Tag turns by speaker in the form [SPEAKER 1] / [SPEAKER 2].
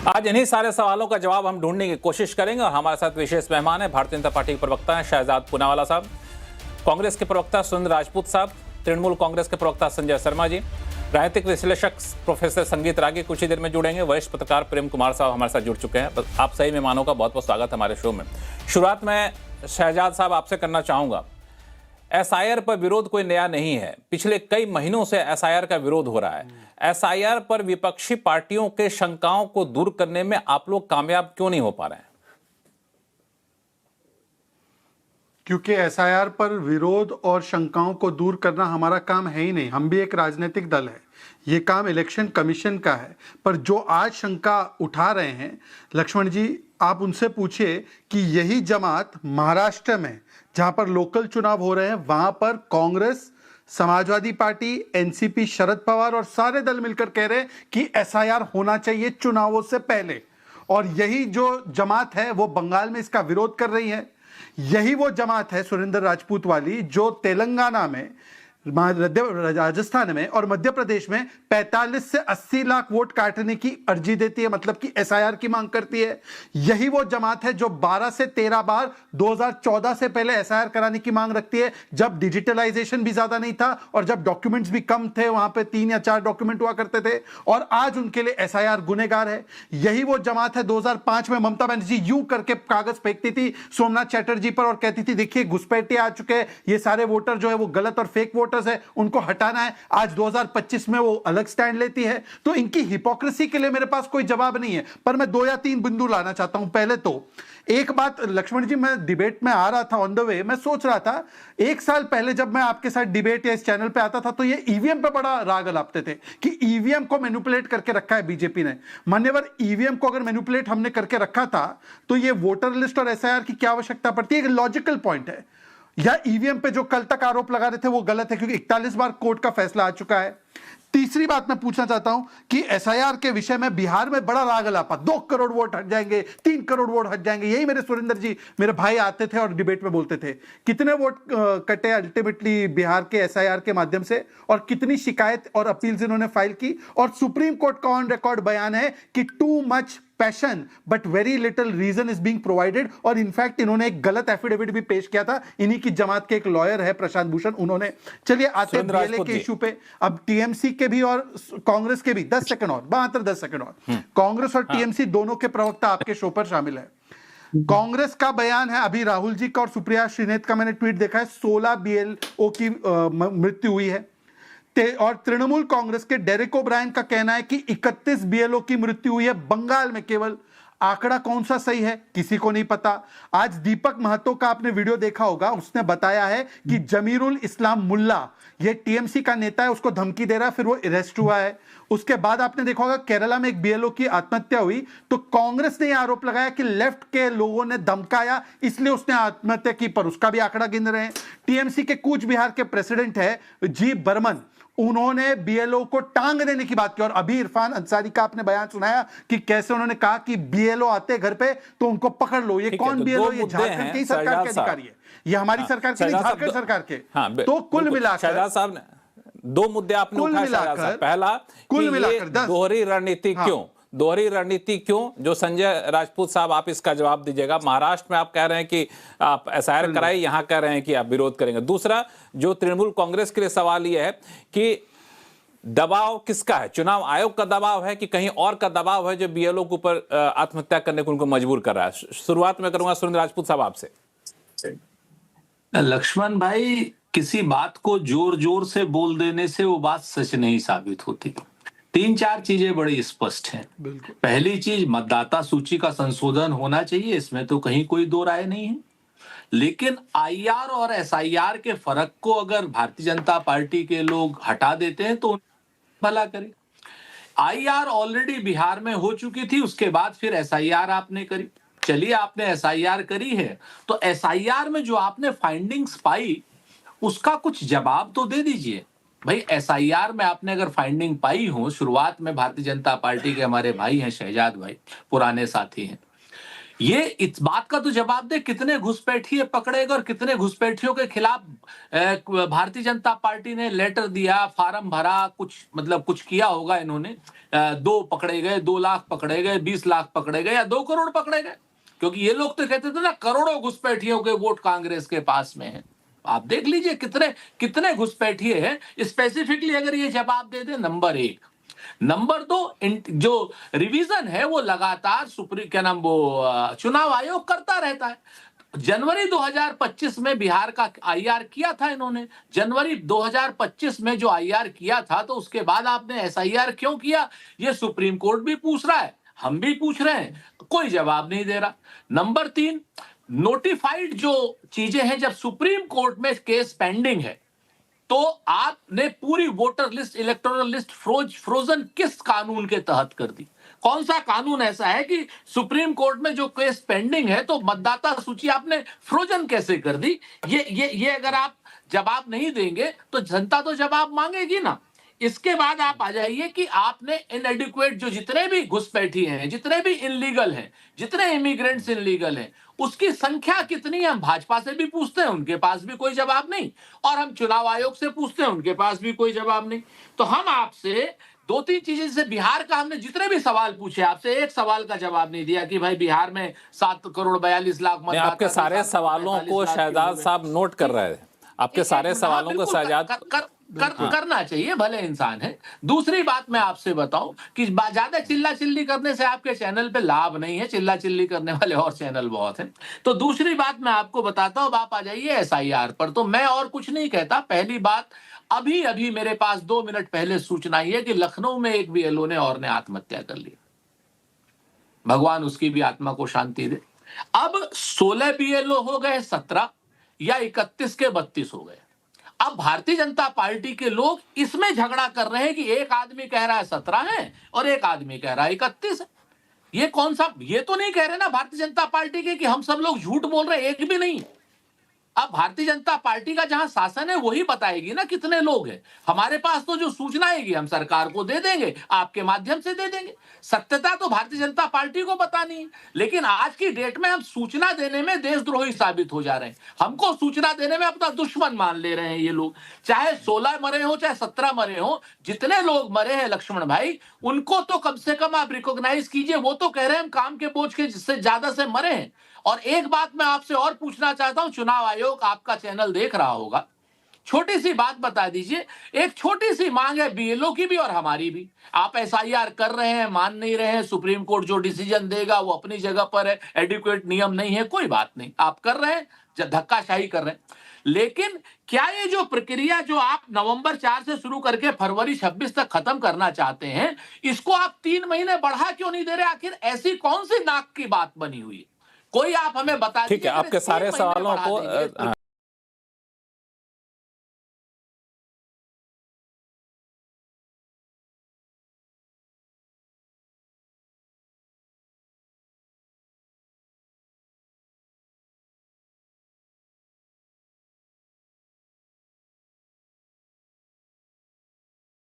[SPEAKER 1] आज इन्हीं सारे सवालों का जवाब हम ढूंढने की कोशिश करेंगे और हमारे साथ विशेष मेहमान हैं भारतीय जनता पार्टी के प्रवक्ता हैं शहजाद पूनावाला साहब, कांग्रेस के प्रवक्ता सुरेंद्र राजपूत साहब, तृणमूल कांग्रेस के प्रवक्ता संजय शर्मा जी, राजनीतिक विश्लेषक प्रोफेसर संगीत रागी कुछ ही देर में जुड़ेंगे, वरिष्ठ पत्रकार प्रेम कुमार साहब हमारे साथ जुड़ चुके हैं। आप सही मेहमानों का बहुत बहुत स्वागत हमारे शो में। शुरुआत में शहजाद साहब आपसे करना चाहूंगा, एसआईआर पर विरोध कोई नया नहीं है, पिछले कई महीनों से एसआईआर का विरोध हो रहा है। एसआईआर पर विपक्षी पार्टियों के शंकाओं को दूर करने में आप लोग कामयाब क्यों नहीं हो पा रहे हैं?
[SPEAKER 2] क्योंकि एसआईआर पर विरोध और शंकाओं को दूर करना हमारा काम है ही नहीं। हम भी एक राजनीतिक दल है, ये काम इलेक्शन कमीशन का है। पर जो आज शंका उठा रहे हैं लक्ष्मण जी, आप उनसे पूछिए कि यही जमात महाराष्ट्र में जहां पर लोकल चुनाव हो रहे हैं वहां पर कांग्रेस, समाजवादी पार्टी, एनसीपी, शरद पवार और सारे दल मिलकर कह रहे हैं कि एसआईआर होना चाहिए चुनावों से पहले। और यही जो जमात है वो बंगाल में इसका विरोध कर रही है। यही वो जमात है सुरेंद्र राजपूत वाली जो तेलंगाना में, राजस्थान में और मध्य प्रदेश में 45 से 80 लाख वोट काटने की अर्जी देती है, मतलब कि एसआईआर की मांग करती है। यही वो जमात है जो 12 से 13 बार 2014 से पहले एसआईआर कराने की मांग रखती है, जब डिजिटलाइजेशन भी ज्यादा नहीं था और जब डॉक्यूमेंट्स भी कम थे, वहां पे 3 या 4 डॉक्यूमेंट हुआ करते थे, और आज उनके लिए एसआईआर गुनहगार है। यही वो जमात है 2005 में ममता बनर्जी यूं करके कागज फेंकती थी सोमनाथ चैटर्जी पर और कहती थी देखिए घुसपैठिए आ चुके हैं, ये सारे वोटर जो है वो गलत और फेक वोटर्स है, उनको हटाना है। आज 2025 में वो अलग स्टैंड लेती है। तो इनकी हिपोक्रेसी के लिए मेरे पास कोई जवाब नहीं है, पर मैं 2 या 3 बिंदु लाना चाहता हूं। पहले तो एक बात लक्ष्मण जी, मैं डिबेट में आ रहा था ऑन द वे, मैं सोच रहा था 1 साल पहले जब मैं आपके साथ डिबेट या इस चैनल पे आता था तो ये ईवीएम पे बड़ा राग अलापते थे कि ईवीएम को मैनिपुलेट करके रखा है बीजेपी ने। मान्यवर, ईवीएम को अगर मैनिपुलेट हमने करके रखा था तो ये वोटर लिस्ट और एसआईआर की क्या आवश्यकता पड़ती है? एक लॉजिकल पॉइंट है। या ईवीएम पे जो कल तक आरोप लगा रहे थे वो गलत है क्योंकि 41 बार कोर्ट का फैसला आ चुका है। तीसरी बात मैं पूछना चाहता हूं कि एसआईआर के विषय में बिहार में बड़ा राग अलापा, 2 करोड़ वोट हट जाएंगे, 3 करोड़ वोट हट जाएंगे। यही मेरे सुरेंद्र जी, मेरे भाई आते थे और डिबेट में बोलते थे कितने वोट कटे अल्टीमेटली बिहार के एसआईआर के माध्यम से, और कितनी शिकायत और अपील इन्होंने फाइल की। और सुप्रीम कोर्ट का ऑन रिकॉर्ड बयान है कि too much passion but very little reason is being provided. और इनफैक्ट इन्होंने एक गलत एफिडेविट भी पेश किया था, इन्हीं की जमात के एक लॉयर है प्रशांत भूषण, उन्होंने। चलिए आते हैं बीएलए के इशू पे। अब टीएमसी के भी और कांग्रेस के भी 10 सेकंड और 10 सेकंड और कांग्रेस और टीएमसी दोनों के प्रवक्ता आपके शो पर शामिल है। कांग्रेस का बयान है, अभी राहुल जी का और सुप्रिया श्रीनेत का मैंने ट्वीट देखा है, 16 बीएलओ की मृत्यु हुई है। और तृणमूल कांग्रेस के डेरेक ओब्रायन का कहना है कि 31 बीएलओ की मृत्यु हुई है बंगाल में केवल। आंकड़ा कौन सा सही है किसी को नहीं पता। आज दीपक महतो का आपने वीडियो देखा होगा, उसने बताया है कि जमीरुल इस्लाम मुल्ला, ये टीएमसी का नेता है, उसको धमकी दे रहा है, फिर वो अरेस्ट हुआ है। उसके बाद आपने देखा होगा केरला में एक बीएलओ की आत्महत्या हुई, तो कांग्रेस ने यह आरोप लगाया कि लेफ्ट के लोगों ने धमकाया इसलिए उसने आत्महत्या की, पर उसका भी आंकड़ा गिन रहे हैं। टीएमसी के कूच बिहार के प्रेसिडेंट है जी बर्मन, उन्होंने बीएलओ को टांग देने की बात की। और अभी इरफान अंसारी का आपने बयान सुनाया कि कैसे उन्होंने कहा कि बीएलओ आते घर पे तो उनको पकड़ लो। ये कौन बीएलओ? ये झारखंड की सरकार के अधिकारी है, ये हमारी सरकार के नहीं, झारखंड सरकार के। तो कुल मिलाकर
[SPEAKER 1] साहब ने 2 मुद्दे आपने उठाए। पहला,
[SPEAKER 2] कुल मिलाकर
[SPEAKER 1] दोहरी रणनीति क्यों? दोहरी रणनीति क्यों? जो संजय राजपूत साहब, आप इसका जवाब दीजिएगा। महाराष्ट्र में आप कह रहे हैं कि आप एसआईआर कराइए, यहां कह रहे हैं कि आप विरोध करेंगे। दूसरा, जो तृणमूल कांग्रेस के लिए सवाल यह है कि दबाव किसका है? चुनाव आयोग का दबाव है कि कहीं और का दबाव है जो बीएलओ के ऊपर आत्महत्या करने को उनको मजबूर कर रहा है? शुरुआत में करूंगा सुरेंद्र राजपूत साहब आपसे।
[SPEAKER 3] लक्ष्मण भाई, किसी बात को जोर जोर से बोल देने से वो बात सच नहीं साबित होती। 3-4 चीजें बड़ी स्पष्ट हैं। पहली चीज, मतदाता सूची का संशोधन होना चाहिए, इसमें तो कहीं कोई दो राय नहीं है। लेकिन आईआर और एसआईआर के फर्क को अगर भारतीय जनता पार्टी के लोग हटा देते हैं तो भला करे। आईआर ऑलरेडी बिहार में हो चुकी थी, उसके बाद फिर एसआईआर आपने करी। चलिए, आपने एसआईआर करी है तो एसआईआर में जो आपने फाइंडिंग्स पाई उसका कुछ जवाब तो दे दीजिए भाई। एसआईआर में आपने अगर फाइंडिंग पाई हो, शुरुआत में भारतीय जनता पार्टी के हमारे भाई हैं शहजाद भाई, पुराने साथी हैं, ये इस बात का तो जवाब दे कितने घुसपैठिए पकड़े गए और कितने घुसपैठियों के खिलाफ भारतीय जनता पार्टी ने लेटर दिया, फार्म भरा, कुछ मतलब कुछ किया होगा इन्होंने। 2 पकड़े गए, 2 लाख पकड़े गए, 20 लाख पकड़े गए या 2 करोड़ पकड़े गए, क्योंकि ये लोग तो कहते थे ना करोड़ों घुसपैठियों के वोट कांग्रेस के पास में है। आप देख लीजिए कितने कितने घुसपैठिए हैं। स्पेसिफिकली अगर ये जवाब दे दे, नंबर 1। नंबर 2, जो रिवीजन है वो लगातार चुनाव आयोग करता रहता है। जनवरी 2025 में बिहार का आईआर किया था इन्होंने। जनवरी 2025 में जो आईआर किया था, तो उसके बाद आपने एसआईआर क्यों किया, ये सुप्रीम कोर्ट भी पूछ रहा है, हम भी पूछ रहे हैं, कोई जवाब नहीं दे रहा। नंबर 3, नोटिफाइड जो चीजें हैं, जब सुप्रीम कोर्ट में केस पेंडिंग है तो आपने पूरी voter list, electoral list frozen किस कानून के तहत कर दी? कौन सा कानून ऐसा है कि सुप्रीम कोर्ट में जो केस पेंडिंग है तो मतदाता सूची आपने फ्रोजन कैसे कर दी? ये अगर आप जवाब नहीं देंगे तो जनता तो जवाब मांगेगी ना। इसके बाद आप आ जाइए कि आपने इनएडिक्वेट जो जितने भी घुसपैठी हैं, जितने भी इनलीगल हैं, जितने इमिग्रेंट्स इनलीगल हैं, उसकी संख्या कितनी है? हम भाजपा से भी पूछते हैं, उनके पास भी कोई जवाब नहीं, और हम चुनाव आयोग से पूछते हैं, उनके पास भी कोई जवाब नहीं। तो हम आपसे 2-3 चीजें, जैसे बिहार का हमने जितने भी सवाल पूछे, आपसे एक सवाल का जवाब नहीं दिया कि भाई बिहार में 7 करोड़ 42 लाख मतदाता।
[SPEAKER 1] आपके सारे सवालों को शहजाद साहब नोट कर रहे हैं। आपके सारे सवालों को शहजाद
[SPEAKER 3] करना चाहिए, भले इंसान है। दूसरी बात मैं आपसे बताऊं कि ज्यादा चिल्ला चिल्ली करने से आपके चैनल पे लाभ नहीं है, चिल्ला चिल्ली करने वाले और चैनल बहुत हैं। तो दूसरी बात मैं आपको बताता हूं, आप आ जाइए एसआईआर पर। तो मैं और कुछ नहीं कहता। पहली बात, अभी अभी मेरे पास 2 मिनट पहले सूचना आई है कि लखनऊ में एक बीएलओ ने और ने आत्महत्या कर ली। भगवान उसकी भी आत्मा को शांति दे। अब 16 बीएलओ हो गए 17, या 31 के 32 हो गए। अब भारतीय जनता पार्टी के लोग इसमें झगड़ा कर रहे हैं कि एक आदमी कह रहा है 17 है और एक आदमी कह रहा है 31 है। ये कौन सा, ये तो नहीं कह रहे ना भारतीय जनता पार्टी के कि हम सब लोग झूठ बोल रहे हैं, एक भी नहीं। अब भारतीय जनता पार्टी का जहां शासन है वही बताएगी ना कितने लोग हैं। हमारे पास तो जो सूचना आएगी हम सरकार को दे देंगे, आपके माध्यम से दे देंगे। सत्यता तो भारतीय जनता पार्टी को बतानी है। लेकिन आज की डेट में हम सूचना देने में देशद्रोही साबित हो जा रहे हैं। हमको सूचना देने में अपना दुश्मन मान ले रहे हैं ये लोग। चाहे 16 मरे हो, चाहे 17 मरे हो, जितने लोग मरे हैं लक्ष्मण भाई, उनको तो कम से कम आप रिकॉग्नाइज कीजिए। वो तो कह रहे हैं हम काम के बोझ के जिससे ज्यादा से मरे हैं। और एक बात मैं आपसे और पूछना चाहता हूं, चुनाव आयोग आपका चैनल देख रहा होगा, छोटी सी बात बता दीजिए। एक छोटी सी मांग है बीएलओ की भी और हमारी भी। आप एसआईआर कर रहे हैं, मान नहीं रहे हैं, सुप्रीम कोर्ट जो डिसीजन देगा वो अपनी जगह पर है, एडिक्वेट नियम नहीं है, कोई बात नहीं, आप कर रहे हैं, धक्काशाही कर रहे हैं। लेकिन क्या ये जो प्रक्रिया जो आप नवंबर 4 से शुरू करके फरवरी 26 तक खत्म करना चाहते हैं, इसको आप 3 महीने बढ़ा क्यों नहीं दे रहे? आखिर ऐसी कौन सी नाक की बात बनी हुई है? कोई आप हमें बता दीजिए।
[SPEAKER 1] ठीक है, आपके सारे सवालों को